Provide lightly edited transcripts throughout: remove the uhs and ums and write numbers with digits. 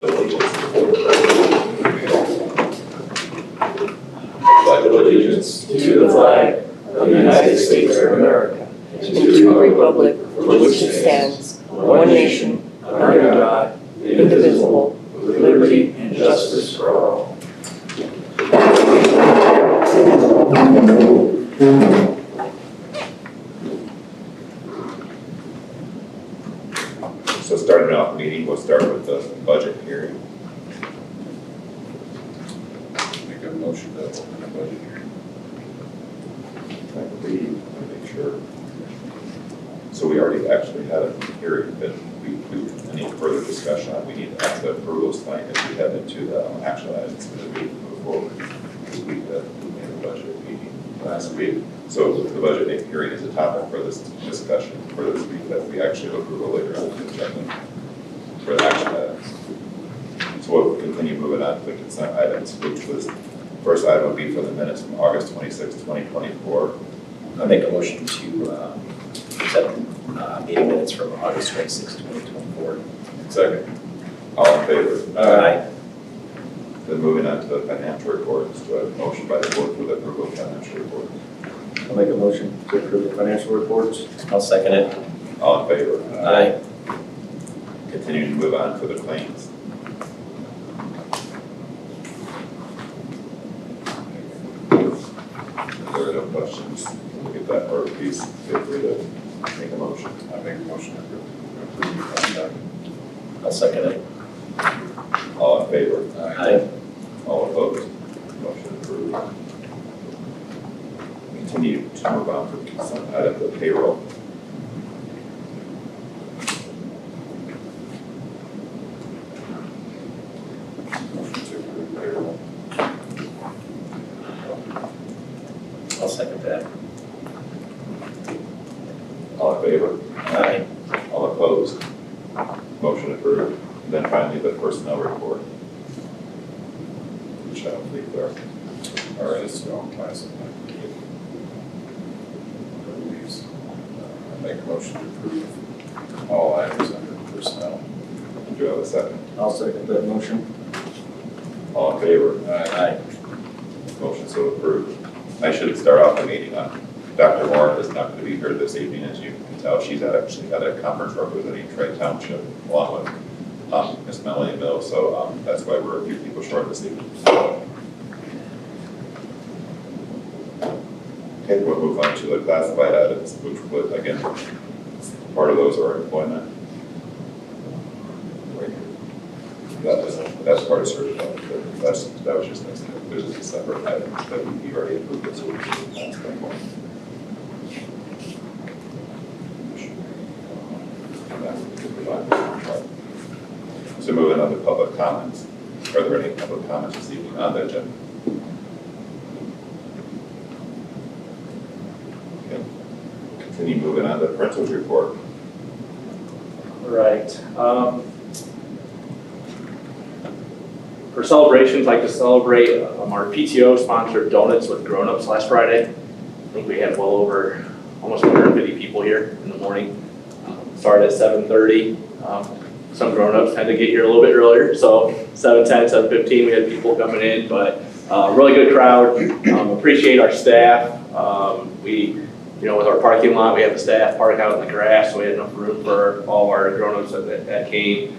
Pledge allegiance to the flag of the United States of America and to the republic for which it stands, one nation, under God, indivisible, with liberty and justice for all. So starting off the meeting, we'll start with the budget hearing. Make a motion to open the budget hearing. I believe, make sure. So we already actually had a hearing, but we need further discussion on, we need to ask the approvals tonight as we head into the action items that we move forward. This week that we made a budget meeting last week. So the budget hearing is a topic for this discussion for this week that we actually will approve later on the agenda for the action items. So we'll continue moving on to the consent items, which was, first item would be for the minutes from August 26, 2024. I make a motion to accept meeting minutes from August 26, 2024. Second. All in favor? Aye. Then moving on to the financial reports, do I have a motion by the board for the approval of financial reports? I'll make a motion to approve the financial reports. I'll second it. All in favor? Aye. Continuing to move on to the claims. If there are no questions, we'll get that part, please feel free to make a motion. I make a motion to approve the conduct. I'll second it. All in favor? Aye. All opposed? Motion approved. Continue to move on for consent item, the payroll. Motion to approve payroll. I'll second that. All in favor? Aye. All opposed? Motion approved. And then finally, the personnel report. Which I don't believe there are. All right, it's all classified. Release. I make a motion to approve all items under personnel. Do you have a second? I'll second that motion. All in favor? Aye. Motion so approved. I should start off the meeting on, Dr. Moore is not going to be here this evening, as you can tell. She's actually at a conference representing Tri-Township along with Ms. Melanie Mills, so that's why we're a few people short this evening. Okay, we'll move on to the classified items, which would, again, part of those are employment. That's part of certified. That was just next. There's a separate item that we already approved this week. That's going on. So moving on to public comments. Are there any public comments this evening on the agenda? Okay. Continue moving on to the principal's report. Right. For celebrations, I'd like to celebrate our PTO sponsored donuts with grown-ups last Friday. I think we had well over almost 150 people here in the morning. Started at 7:30. Some grown-ups tend to get here a little bit earlier, so 7:10, 7:15 we had people coming in, but really good crowd. Appreciate our staff. With our parking lot, we have the staff park out in the grass, so we had enough room for all our grown-ups that came.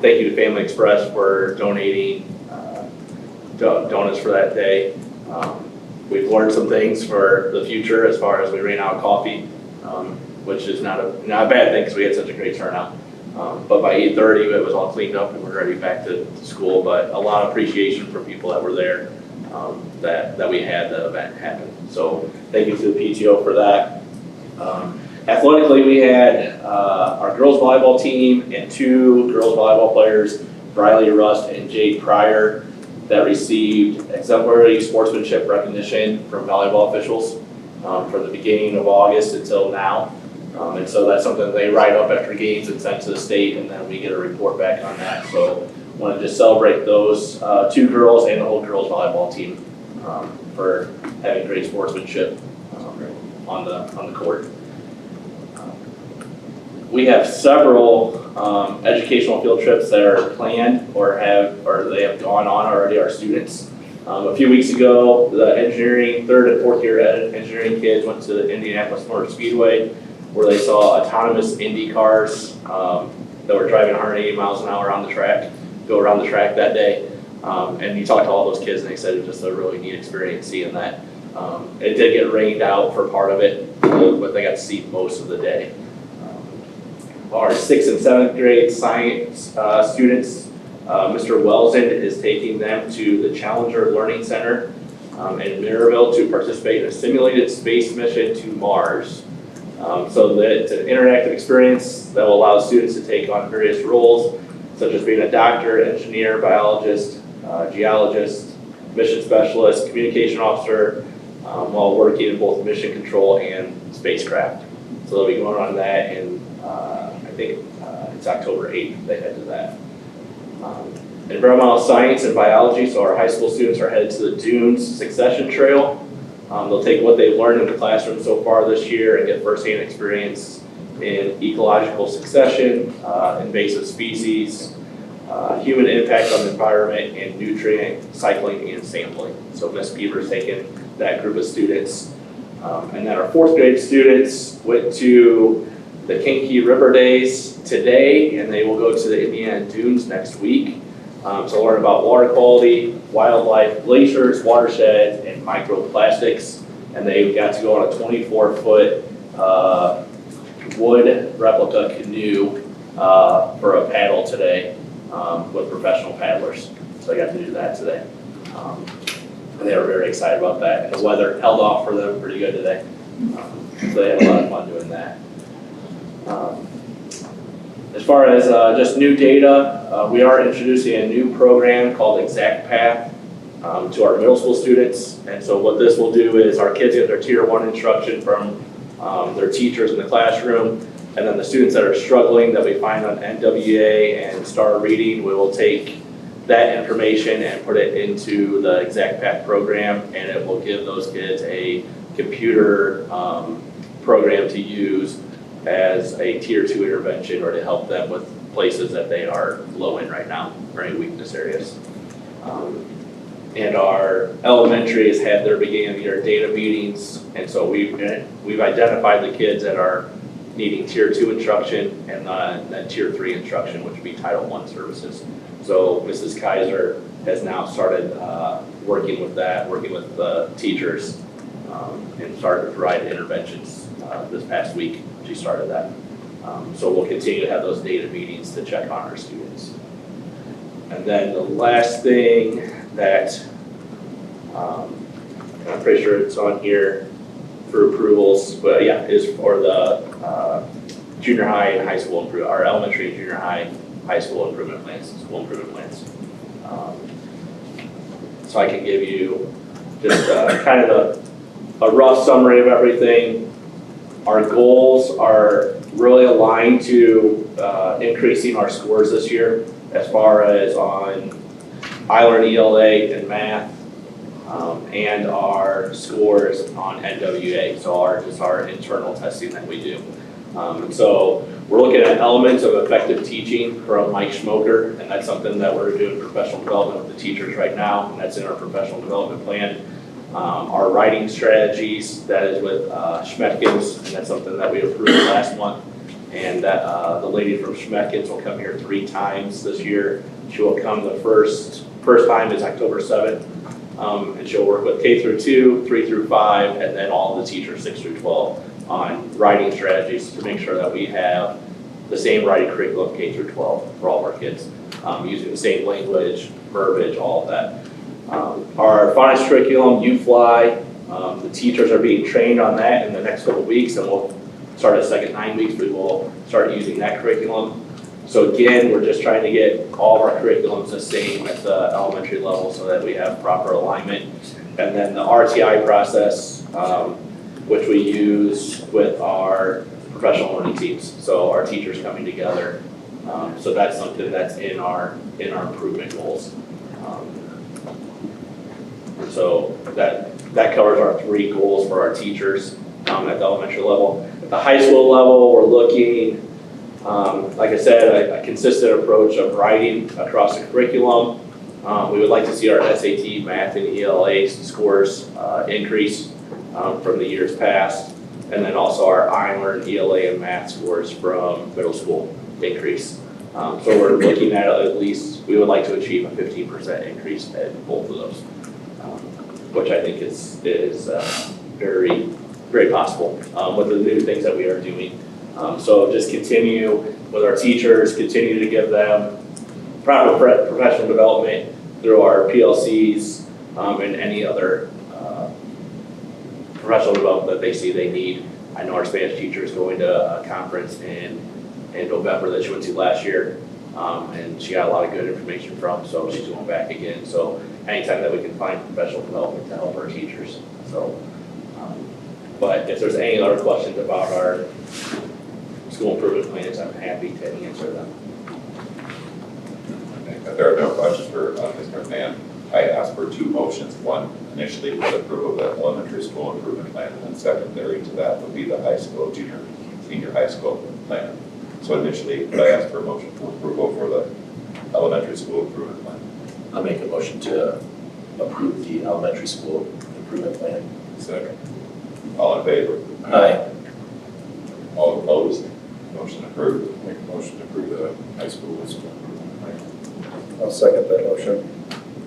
Thank you to Family Express for donating donuts for that day. We've learned some things for the future as far as we ran out of coffee, which is not a bad thing because we had such a great turnout. But by 8:30, it was all cleaned up and we're ready back to school. But a lot of appreciation for people that were there that we had the event happen. So thank you to the PTO for that. Athletically, we had our girls volleyball team and two girls volleyball players, Briley Rust and Jade Pryor, that received exemplary sportsmanship recognition from volleyball officials from the beginning of August until now. And so that's something they write up after games and send to the state, and then we get a report back on that. So wanted to celebrate those two girls and the whole girls volleyball team for having great sportsmanship on the court. We have several educational field trips that are planned or they have gone on already are students. A few weeks ago, the third and fourth year engineering kids went to the Indianapolis Motor Speedway where they saw autonomous Indy cars that were driving 180 miles an hour around the track, go around the track that day. And you talked to all those kids and they said it was just a really neat experience seeing that. It did get rained out for part of it, but they got to see most of the day. Our 6th and 7th grade science students, Mr. Welsen is taking them to the Challenger Learning Center in Maryville to participate in a simulated space mission to Mars. So that it's an interactive experience that will allow students to take on various roles, such as being a doctor, engineer, biologist, geologist, mission specialist, communication officer, while working in both mission control and spacecraft. So they'll be going on that in, I think it's October 8th, they head to that. Environmental science and biology, so our high school students are headed to the Dunes Succession Trail. They'll take what they've learned in the classroom so far this year and get firsthand experience in ecological succession, invasive species, human impact on the environment, and nutrient cycling and sampling. So Ms. Beaver's taken that group of students. And then our 4th grade students went to the Kinky River Days today, and they will go to the Indiana Dunes next week. So learn about water quality, wildlife, glaciers, watersheds, and microplastics. And they got to go on a 24-foot wood replica canoe for a paddle today with professional paddlers. So I got to do that today. And they were very excited about that. And the weather held off for them pretty good today. So they had a lot of fun doing that. As far as just new data, we are introducing a new program called Exact Path to our middle school students. And so what this will do is our kids get their Tier 1 instruction from their teachers in the classroom, and then the students that are struggling that we find on NWA and Star Reading, we will take that information and put it into the Exact Path program, and it will give those kids a computer program to use as a Tier 2 intervention or to help them with places that they are low in right now, or any weakness areas. And our elementary has had their beginning of the year data meetings, and so we've identified the kids that are needing Tier 2 instruction and then Tier 3 instruction, which would be Title I services. So Mrs. Kaiser has now started working with that, working with the teachers, and started to provide interventions this past week. She started that. So we'll continue to have those data meetings to check on our students. And then the last thing that I'm pretty sure it's on here for approvals, but yeah, is for the junior high and high school improvement, our elementary and junior high school improvement plans, school improvement plans. So I can give you just kind of a rough summary of everything. Our goals are really aligned to increasing our scores this year as far as on iLearn ELA and math, and our scores on NWA, so our internal testing that we do. So we're looking at elements of effective teaching from Mike Schmoker, and that's something that we're doing professional development with the teachers right now, and that's in our professional development plan. Our writing strategies, that is with Schmeckens, and that's something that we approved last month. And that the lady from Schmeckens will come here 3 times this year. She will come the first time is October 7th, and she'll work with K through 2, 3 through 5, and then all the teachers 6 through 12 on writing strategies to make sure that we have the same writing curriculum K through 12 for all of our kids, using the same language, verbiage, all of that. Our phonics curriculum, UFly, the teachers are being trained on that in the next couple of weeks, and we'll start a second 9 weeks, we will start using that curriculum. So again, we're just trying to get all of our curriculums the same at the elementary level so that we have proper alignment. And then the RTI process, which we use with our professional learning teams. So our teachers coming together. So that's something that's in our improvement goals. So that covers our 3 goals for our teachers at the elementary level. At the high school level, we're looking Like I said, a consistent approach of writing across the curriculum. We would like to see our SAT, math, and ELA scores increase from the years past. And then also our iLearn, ELA, and math scores from middle school increase. So we're looking at least, we would like to achieve a 15% increase at both of those, which I think is very, very possible with the new things that we are doing. So just continue with our teachers, continue to give them proper professional development through our PLCs and any other professional development that they see they need. I know our Spanish teacher is going to a conference in November that she went to last year, and she got a lot of good information from, so she's going back again. So anytime that we can find professional development to help our teachers. So, but if there's any other questions about our school improvement plans, I'm happy to answer them. If there are no questions for Mr. McMahon, I asked for two motions. One, initially for the approval of the elementary school improvement plan, and then secondary to that would be the high school, senior high school plan. So initially, could I ask for a motion for approval for the elementary school improvement plan? I'll make a motion to approve the elementary school improvement plan. Second. All in favor? Aye. All opposed? Motion approved. Make a motion to approve the high school school improvement plan. I'll second that motion.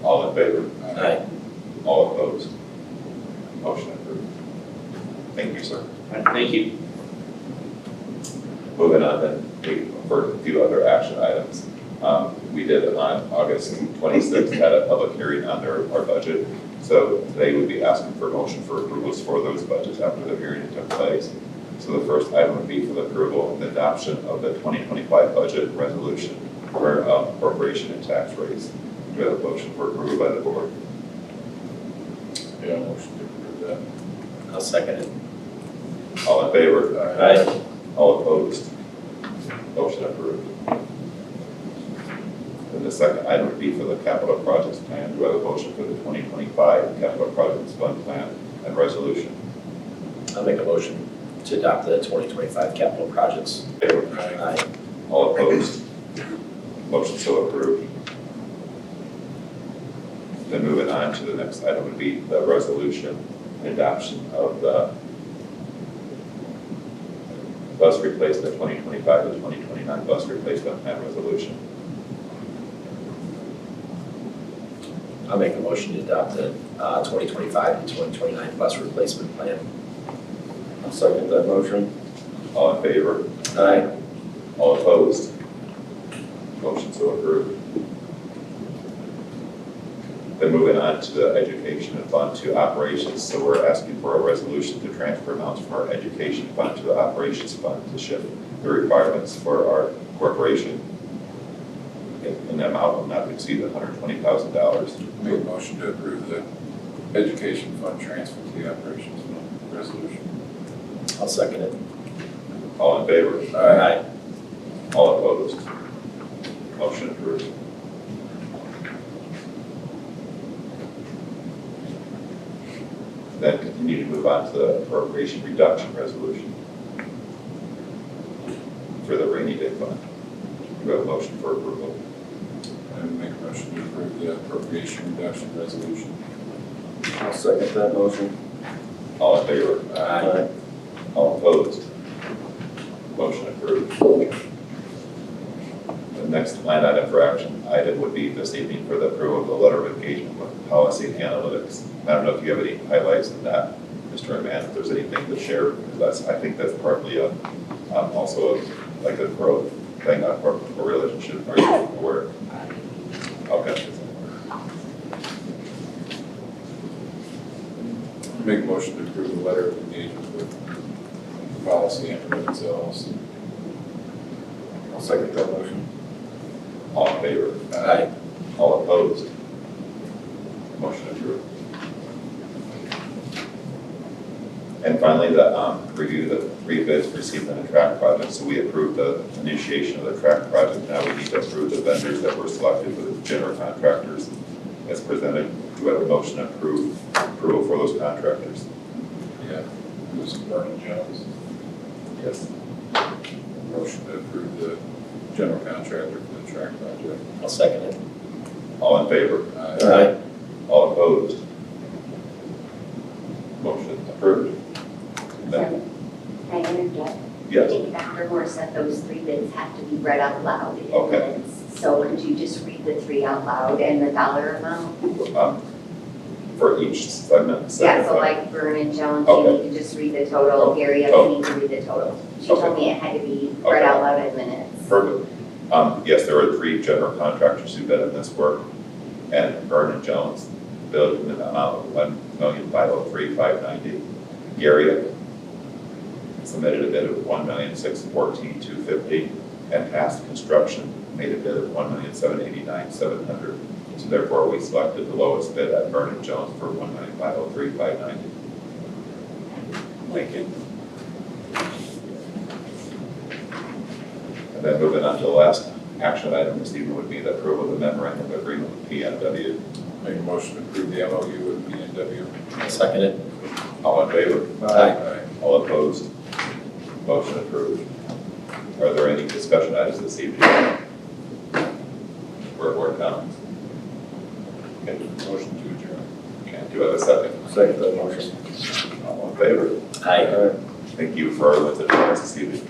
All in favor? Aye. All opposed? Motion approved. Thank you, sir. All right, thank you. Moving on then, for a few other action items. We did on August 26th, had a public hearing on our budget. So today we'd be asking for a motion for approvals for those budgets after the hearing took place. So the first item would be for the approval and adoption of the 2025 budget resolution for appropriation and tax rates. Do we have a motion for approval by the board? Yeah, motion to approve that. I'll second it. All in favor? Aye. All opposed? Motion approved. And the second item would be for the capital projects plan. Do we have a motion for the 2025 capital projects fund plan and resolution? I'll make a motion to adopt the 2025 capital projects. Favor? Aye. All opposed? Motion so approved. Then moving on to the next item would be the resolution and adoption of the bus replacement 2025 to 2029 bus replacement plan resolution. I'll make a motion to adopt the 2025 to 2029 bus replacement plan. I'll second that motion. All in favor? Aye. All opposed? Motion so approved. Then moving on to the education and fund to operations. So we're asking for a resolution to transfer amounts from our education fund to the operations fund to shift the requirements for our corporation in the amount of not to exceed $120,000. Make a motion to approve the education fund transfer to the operations fund resolution. I'll second it. All in favor? Aye. All opposed? Motion approved. Then continue to move on to the appropriation reduction resolution for the rainy day fund. Do we have a motion for approval? I make a motion to approve the appropriation reduction resolution. I'll second that motion. All in favor? Aye. All opposed? Motion approved. The next line item for action item would be this evening for the approval of the letter of engagement with policy and analytics. I don't know if you have any highlights in that, Mr. Mann, if there's anything to share, because I think that's partly also like a growth thing, a relationship. Are you aware? Okay. Make a motion to approve the letter of engagement with policy and analytics LLC. I'll second that motion. All in favor? Aye. All opposed? Motion approved. And finally, the review the three bids received on the track project. So we approved the initiation of the track project. Now we need to approve the vendors that were selected for the general contractors as presented. Do we have a motion to approval for those contractors? Yeah. This is Vernon Jones. Yes. motion to approve the general contractor for the track project. I'll second it. All in favor? Aye. All opposed? Motion approved. Then, Can I interject? yes, I think Dr. Moore said those three bids have to be read out loud in Okay. minutes. So could you just read the three out loud and the dollar amount? for each segment. Yeah, so like Vernon Jones, Okay. you need to just read the total, Gary, I Oh. need to read the total. She Okay. told me it had to be Okay. read out loud in minutes. Perfect. Yes, there were three general contractors who bid on this work, and Vernon Jones bid in the amount of $1,503,590. Gary submitted a bid of $1,614,250, and Past Construction made a bid of $1,789,700. So therefore, we selected the lowest bid at Vernon Jones for $1,503,590. Thank you. And then moving on to the last action item this evening would be the approval of the memorandum of agreement with PNW. Make a motion to approve the MOU with B&W. I'll second it. All in favor? Aye. All opposed? Motion approved. Are there any discussion items this evening? We're done. Okay, Motion to adjourn. okay, do I have a second? Second that motion. All in favor? Aye. Thank you for everyone's attendance this evening.